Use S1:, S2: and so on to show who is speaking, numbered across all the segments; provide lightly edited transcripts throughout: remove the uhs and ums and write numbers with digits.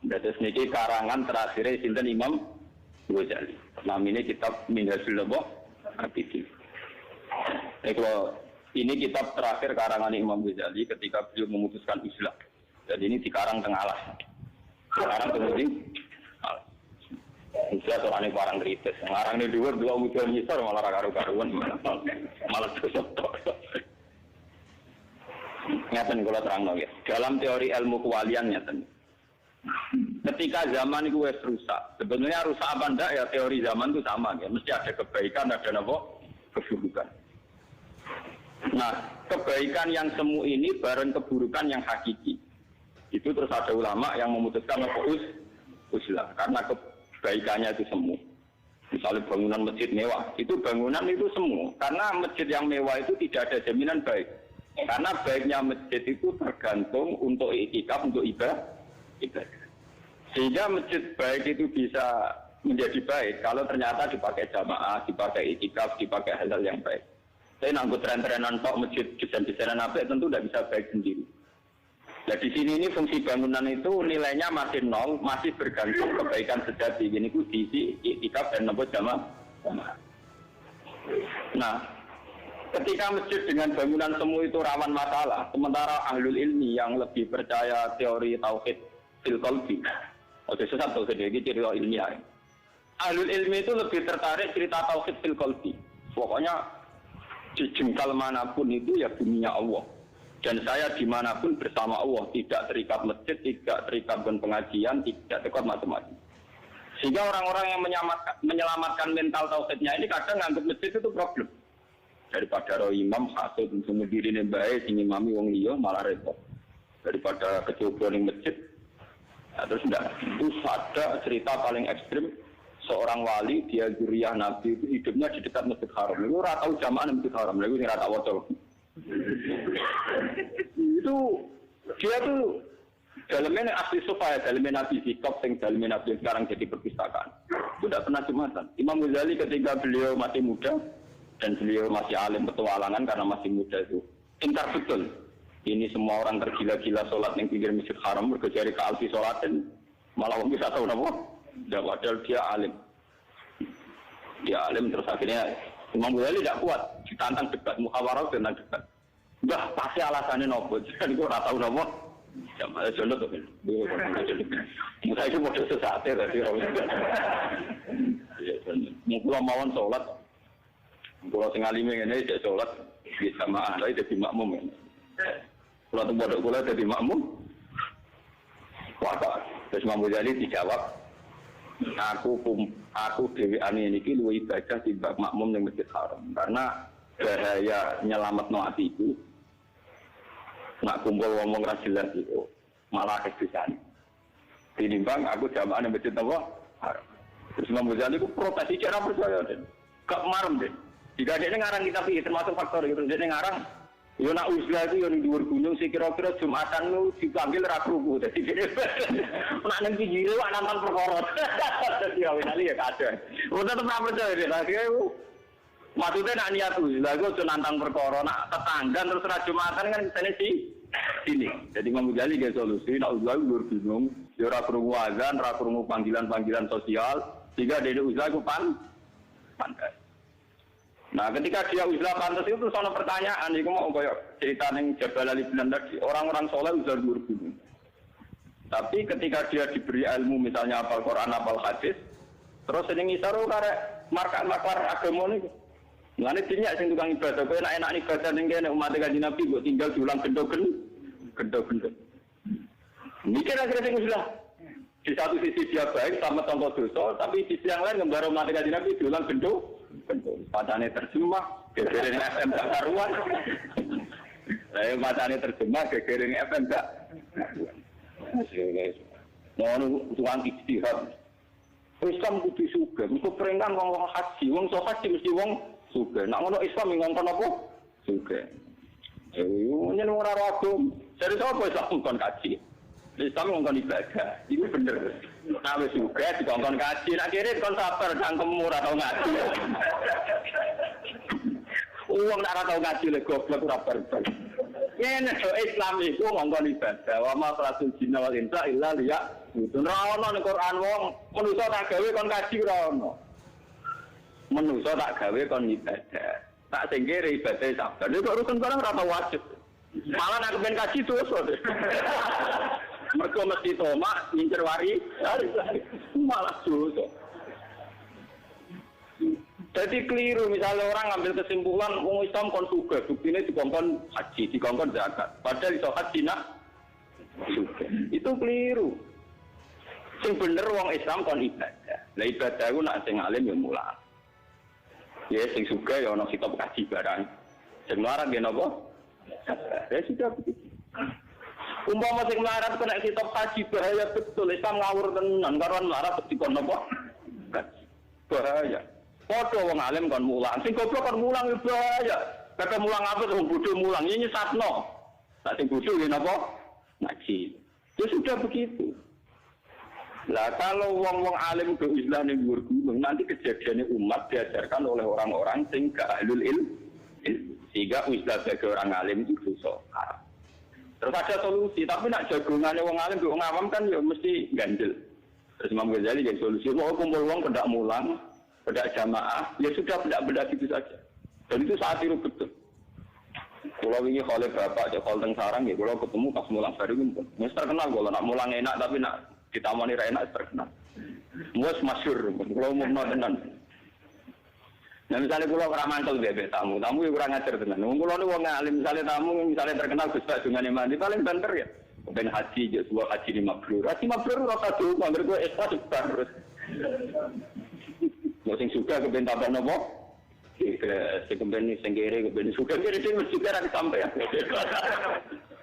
S1: Dados niki karangan terakhir sinten Imam Ghazali. Namanya kitab Minhajul Abidin. Ini kitab terakhir karangan Imam Ghazali ketika beliau memutuskan uzlah. Jadi ini dikarang tengah alas. Sekarang kemudian uzlah soalnya barang kritis. Ngarang ini dua muncul nyisar malah karu-karuan malah tersotok. Ngeten kula terangno ya. Dalam teori ilmu kewalian ngeten. Ketika zaman itu wes rusak, sebenarnya rusak apa enggak ya teori zaman itu sama ya, mesti ada kebaikan ada apa keburukan. Nah kebaikan yang semu ini bareng keburukan yang hakiki itu terus ada ulama yang memutuskan apa uzlah karena kebaikannya itu semu. Misalnya bangunan masjid mewah itu bangunan itu semu karena masjid yang mewah itu tidak ada jaminan baik karena baiknya masjid itu tergantung untuk iktikaf untuk ibadah. Sehingga masjid baik itu bisa menjadi baik kalau ternyata dipakai jamaah, dipakai iktikaf, dipakai hal-hal yang baik. Saya nanggut tren-trenan tok masjid desain-desainan apa tentu tidak bisa baik sendiri. Nah di sini ini fungsi bangunan itu nilainya masih nol, masih bergantung kebaikan sejati. Ini ku diisi iktikaf dan nambah jamaah. Nah ketika masjid dengan bangunan semu itu rawan masalah, sementara ahlul ilmi yang lebih percaya teori tauhid fil qalbi. Oke, sesat tauhid ini cerita ilmiah. Ahlul ilmi itu lebih tertarik cerita tauhid fil qalbi. Pokoknya di jengkal manapun itu ya buminya Allah. Dan saya dimanapun bersama Allah, tidak terikat masjid, tidak terikat dengan pengajian, tidak terikat macam-macam. Sehingga orang-orang yang menyelamatkan mental tauhidnya ini kadang nganggap masjid itu problem. Daripada roh imam hasud untuk diri ini baik, sing imami wong liya malah repot. Daripada kecoba ning masjid. Nah, terus enggak, itu ada cerita paling ekstrim seorang wali dia zuriyah Nabi itu hidupnya di dekat Masjid Haram. Itu ora tau jamaah Masjid Haram, lha iku ora tau waca. Itu dia tuh dalamnya asli sofa ya, dalamnya Nabi Sikop sing dalamnya Nabi sekarang jadi perpustakaan. Sudah pernah jumatan. Imam Ghazali ketika beliau masih muda dan beliau masih alim petualangan karena masih muda itu pintar betul. Ini semua orang tergila-gila sholat yang pinggir Masjid Haram berkejari ke alfi sholatin malah orang bisa tahu apa? Tidak, padahal dia alim. Dia alim terus akhirnya Imam Ghazali tidak kuat ditantang debat muhawarah tentang debat. Mbah pasti alasannya nopo. Jadi gue nggak tahu nopo. Ya malah jolot tuh. Musa itu model sesate tadi. Mungkin mawon sholat. Kalau tengah lima ini dia sholat bisa maaf, tapi jadi makmum ini. Kalau tu bodoh kula jadi makmum. Wah, terus Imam Ghazali dijawab, aku dewi ani ini luwih ibadah timbang makmum yang Masjid Haram karena bahaya nyelametno atiku. Nak kumpul ngomong ra jelas itu malah kesusahan. Tinimbang aku jamaah yang Masjid Haram. Terus Imam Ghazali ku protes cara percaya deh. Gak marem deh. Jika dia ngarang kitab ini termasuk faktor itu, dia ngarang yo nak uzlah itu yo ning dhuwur gunung sing kira-kira Jumatan lu dipanggil ra kruku. Dadi dene nak nang pinggire wak nonton perkara. Dadi ya winali ya kadang. Ora tetep ra percaya deh. Lagi ku maksudnya nak niat uzlah ku aja nantang perkara, nak tetangga terus ra Jumatan kan kesane sini. Jadi Imam Ghazali ge solusi nak uzlah dhuwur gunung, yo ra krungu azan, ra krungu panggilan-panggilan sosial, sehingga dene uzlah ku pantas. Nah, ketika dia uzlah pantas itu terus ada pertanyaan, itu mau kayak cerita yang Jabal Ali Belanda, orang-orang soleh uzlah dhuwur gunung. Tapi ketika dia diberi ilmu, misalnya hafal Quran, hafal hadis, terus sering isaru karek markar agama ini. Ngene dinyak sing tukang ibadah, kowe enak-enak ibadah ning kene umat Kanjeng Nabi kok tinggal diulang gendo-gendo. Mikir akhirnya sing uzlah. Di satu sisi dia baik sama contoh dosa, tapi di sisi yang lain ngembara umat Kanjeng Nabi diulang gendo. Bacanya terjemah, gegerin FM gak karuan. Saya bacanya terjemah, gegerin FM gak karuan. Mau tukang istihad. Islam kudu suga, mesti perenggan wong haji, wong so haji mesti wong suga. Nak ngono Islam ngongkon apa? Suga. Nyen ora ragum. Dari sapa Islam ngongkon kaji? Islam ngongkon ibadah. Iku bener. Nah wis suga dikongkon kaji, nak kire kon sabar cangkemmu ora tau ngaji. Uang nak ora tau ngaji le goblok ora barbar. Ngene yo Islam iku ngongkon ibadah. Wa ma khalaqul jinna wal insa illa liya'budun. Ora ono ning Quran wong manusa tak gawe kon kaji ora ono. Manusa tak gawe kon ibadah. Tak sing kere ibadah sabar. Nek urusan barang ora wajib. Malah nek ben kaji dosa. Mergo mesti tomak ngincer wari, malah dosa. Jadi keliru misalnya orang ngambil kesimpulan wong Islam kon sugih, buktine dikongkon haji, dikongkon zakat. Padahal iso haji nak sugih. Itu keliru. Sing bener wong Islam kon ibadah. Lah ibadah ku nak sing alim ya mulang. Ya sing sugih ya ana kitab kaji barang. Sing larang ya napa? Ya sudah begitu. Umpama sing melarat kena kitab kaji bahaya betul. Islam ngawur tenan karo melarat dikon napa? Bahaya. Padha wong alim kon mulang, sing goblok kon mulang ya bahaya. Kata mulang apa wong bodho mulang ini nyesatno. Nek sing bodho ya napa? Ngaji. Ya sudah begitu. Lah kalau wong-wong alim ke Islam ning dhuwur gunung nanti kejadiannya umat diajarkan oleh orang-orang sing gak ahlul ilm. Sehingga Islam bagi orang alim itu dosa. Terus ada solusi, tapi nak jagongannya wong alim ke wong awam kan ya mesti ganjel. Terus Imam Ghazali jadi solusi, mau kumpul wong kendak mulang. Pada jamaah, ya sudah benda-benda gitu saja. Dan itu saat itu betul. Kalau ini oleh bapak, kalau teng sarang ya, kalau ketemu pas mulang baru itu, mus terkenal kalau nak mulang enak tapi nak ditamani enak terkenal. Mus masyhur, kalau mau tenan. Nah misalnya kalau orang mantel bebek tamu ya kurang ajar tenan. Kalau ada orang alim misalnya tamu, misalnya terkenal Gus Pak dengan iman, paling banter ya. Ben haji, sebuah haji di mabrur. Haji mabrur rasa dulu, mabrur gue ekstra terus. Sing suka keben tambah nopo? Sing keben sing kere keben suka kere sing mesti kira sampai.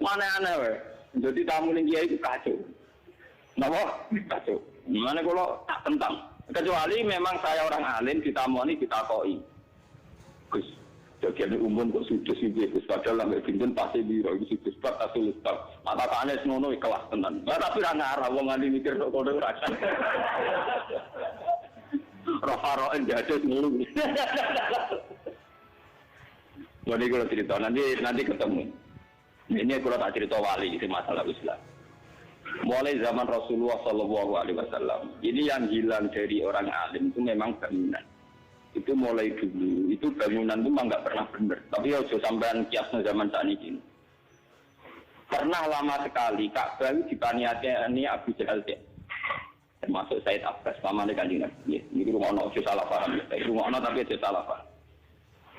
S1: Mana aneh wae. Jadi tamu ning kiai itu kacau. Napa? Kacau. Mana kalau tak tentang. Kecuali memang saya orang alim ditamoni ditakoki. Gus, jadiane umum kok sudus iki Gus padahal lek pinten pasti biro iki sudus pak asul ustaz. Mata tane ngono kelas tenan. Tapi ra ngarah wong nganti mikir kok kono ora. Roharoen jadi dulu. Jadi kalau cerita nanti ketemu. Ini kalau tak cerita wali itu masalah Islam. Mulai zaman Rasulullah Shallallahu Alaihi Wasallam, ini yang hilang dari orang alim itu memang bangunan. Itu mulai dulu. Itu bangunan itu memang nggak pernah benar. Tapi ya sampai kiasnya zaman saat ini. Pernah lama sekali Ka'bah dipaniati Abu Jahal termasuk Said Abbas, pamannya Kanjeng Nabi. Ini rumah ono salah paham ya. Rumah ono tapi itu salah paham.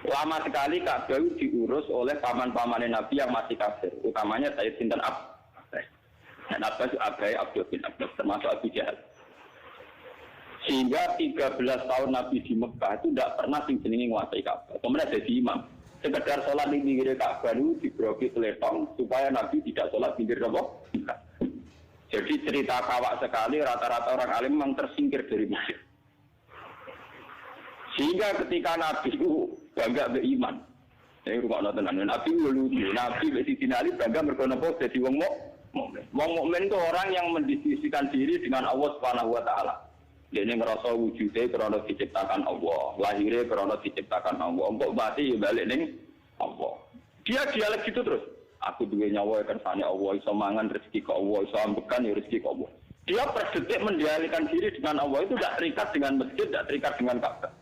S1: Lama sekali Ka'bah diurus oleh paman-pamannya Nabi yang masih kafir. Utamanya Said Sinten Abbas. Dan Abbas Abai Abdul bin Abbas termasuk Abu Jahal. Sehingga 13 tahun Nabi di Mekah itu tidak pernah sing-senengi menguasai Ka'bah. Kemudian jadi imam. Sekedar sholat di pinggir Ka'bah itu dibroki teletong supaya Nabi tidak sholat pinggir apa? Jadi cerita kawak sekali, rata-rata orang alim memang tersingkir dari masjid. Sehingga ketika Nabi itu bangga beriman. Ini rumah tenan. Nabi itu lucu. Nabi Sidina Ali bangga berkonopo jadi wong mukmin. Wong mukmin itu orang yang mendiskusikan diri dengan Allah Subhanahu wa taala. Dia ini merasa wujudnya karena diciptakan Allah. Lahirnya karena diciptakan Allah. Untuk mati ya balik ning Allah. Dia dialek gitu terus. Aku duwe nyawa kersane Allah, iso mangan rezeki ke Allah, iso ambekan ya rezeki ke Allah. Dia per detik mendialihkan diri dengan Allah itu tidak terikat dengan masjid, tidak terikat dengan Ka'bah.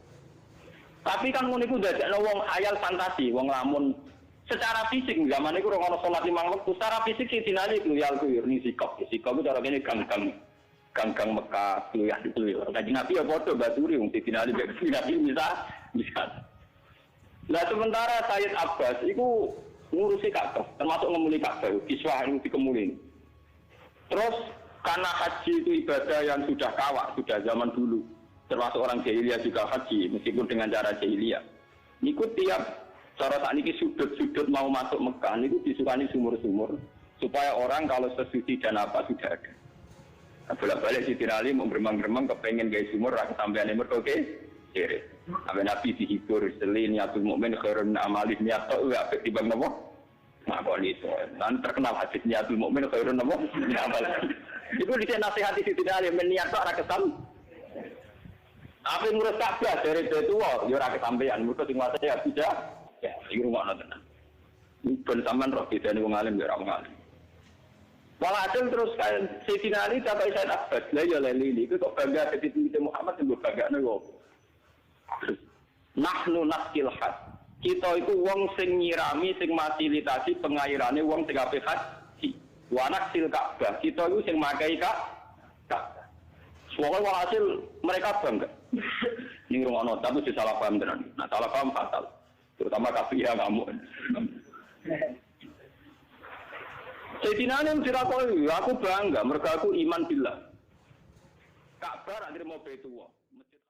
S1: Tapi kan ngono iku dadekno wong khayal fantasi, wong lamun secara fisik zaman iku ora ono salat 5 waktu, secara fisik sing dinali ku ya ni sikap. Sikap itu cara kene gang-gang Mekah ya itu ya. Kanjeng Nabi ya padha baturi wong dinali mek Nabi bisa. Lah sementara Sayyid Abbas iku ngurusi Ka'bah, termasuk ngemuli Ka'bah, kiswah yang dikemuli. Terus karena haji itu ibadah yang sudah kawak, sudah zaman dulu. Termasuk orang jahiliyah juga haji, meskipun dengan cara jahiliyah. Niku tiap cara saat ini sudut-sudut mau masuk Mekah, niku disukani sumur-sumur, supaya orang kalau sesuci dan apa sudah ada. Nah, bolak-balik si Tirali mau beremang-remang kepengen gaya sumur, rasa sampean ini oke? Kiri. Sampai Nabi dihibur, selin, niatul mu'min, khairun amalih, niatul, apa tiba-tiba nama? Nah, kok itu. Dan terkenal hadis niatul mu'min, khairun nama? Niatul. Itu disini nasihati si Tirali, meniatul arah kesam. Apa yang ngurus Ka'bah dari tua, ya arah kesampean. Mereka tinggal saya bisa. Ya, ini rumah tenan. Ben sampean roh bedane wong alim ora wong alim. Walhasil terus kan Sayyidina Ali sampai Sayyid Abbas lah ya leli itu kok bangga ketika Muhammad yang berbangga nih kok. Nahnu naskil had. Kita itu wong sing nyirami sing fasilitasi pengairane wong sing ape haji. Wa naksil Ka'bah. Kita itu sing makai Ka'bah. Soalnya walhasil mereka bangga. Ning rungono tapi salah paham tenan. Nah salah paham fatal. Terutama kafir kamu. Sayyidina Ali dirakoni, aku bangga, mergo aku iman billah. Ka'bah ra nrimo Baitullah.